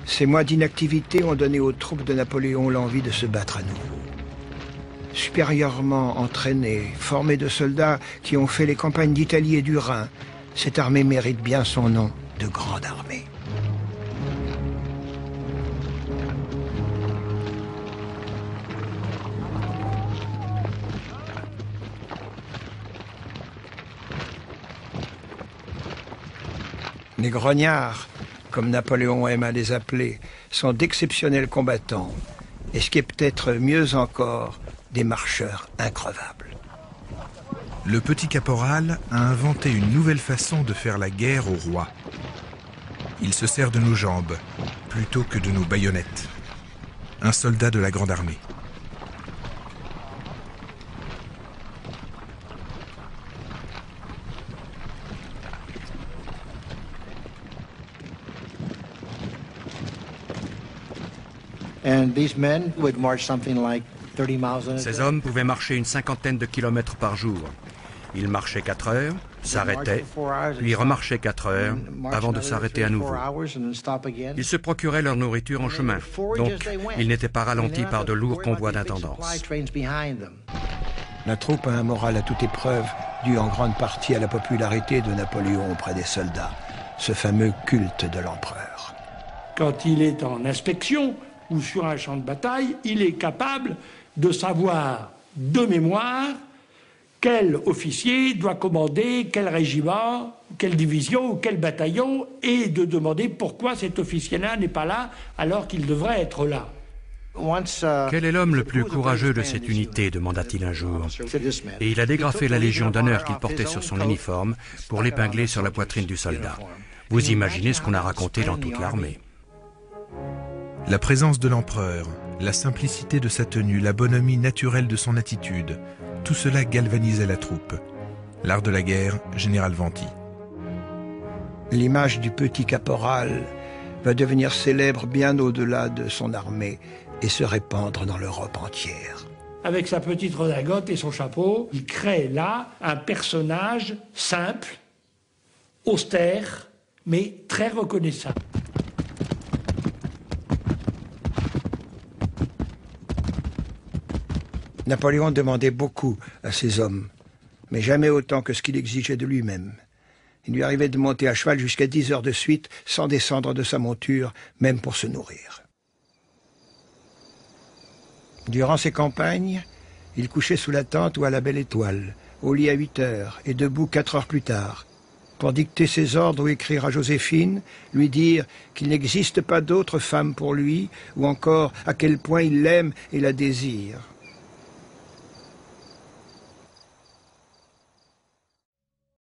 Ces mois d'inactivité ont donné aux troupes de Napoléon l'envie de se battre à nouveau. Supérieurement entraînée, formée de soldats qui ont fait les campagnes d'Italie et du Rhin, cette armée mérite bien son nom de grande armée. Les grognards, comme Napoléon aime à les appeler, sont d'exceptionnels combattants, et ce qui est peut-être mieux encore, des marcheurs increvables. Le petit caporal a inventé une nouvelle façon de faire la guerre au roi. Il se sert de nos jambes plutôt que de nos baïonnettes. Un soldat de la Grande Armée. Ces hommes pouvaient marcher une cinquantaine de kilomètres par jour. Ils marchaient 4 heures, s'arrêtaient, puis remarchaient 4 heures avant de s'arrêter à nouveau. Ils se procuraient leur nourriture en chemin, donc ils n'étaient pas ralentis par de lourds convois d'intendance. La troupe a un moral à toute épreuve, dû en grande partie à la popularité de Napoléon auprès des soldats, ce fameux culte de l'empereur. Quand il est en inspection ou sur un champ de bataille, il est capable de savoir de mémoire quel officier doit commander quel régiment, quelle division ou quel bataillon, et de demander pourquoi cet officier-là n'est pas là alors qu'il devrait être là. Quel est l'homme le plus courageux de cette unité, demanda-t-il un jour. Et il a dégrafé la Légion d'honneur qu'il portait sur son uniforme pour l'épingler sur la poitrine du soldat. Vous imaginez ce qu'on a raconté dans toute l'armée. La présence de l'empereur, la simplicité de sa tenue, la bonhomie naturelle de son attitude, tout cela galvanisait la troupe. L'art de la guerre, Général Venty. L'image du petit caporal va devenir célèbre bien au-delà de son armée et se répandre dans l'Europe entière. Avec sa petite redingote et son chapeau, il crée là un personnage simple, austère, mais très reconnaissable. Napoléon demandait beaucoup à ses hommes, mais jamais autant que ce qu'il exigeait de lui-même. Il lui arrivait de monter à cheval jusqu'à 10 heures de suite, sans descendre de sa monture, même pour se nourrir. Durant ses campagnes, il couchait sous la tente ou à la belle étoile, au lit à 8 heures et debout 4 heures plus tard, pour dicter ses ordres ou écrire à Joséphine, lui dire qu'il n'existe pas d'autre femme pour lui, ou encore à quel point il l'aime et la désire.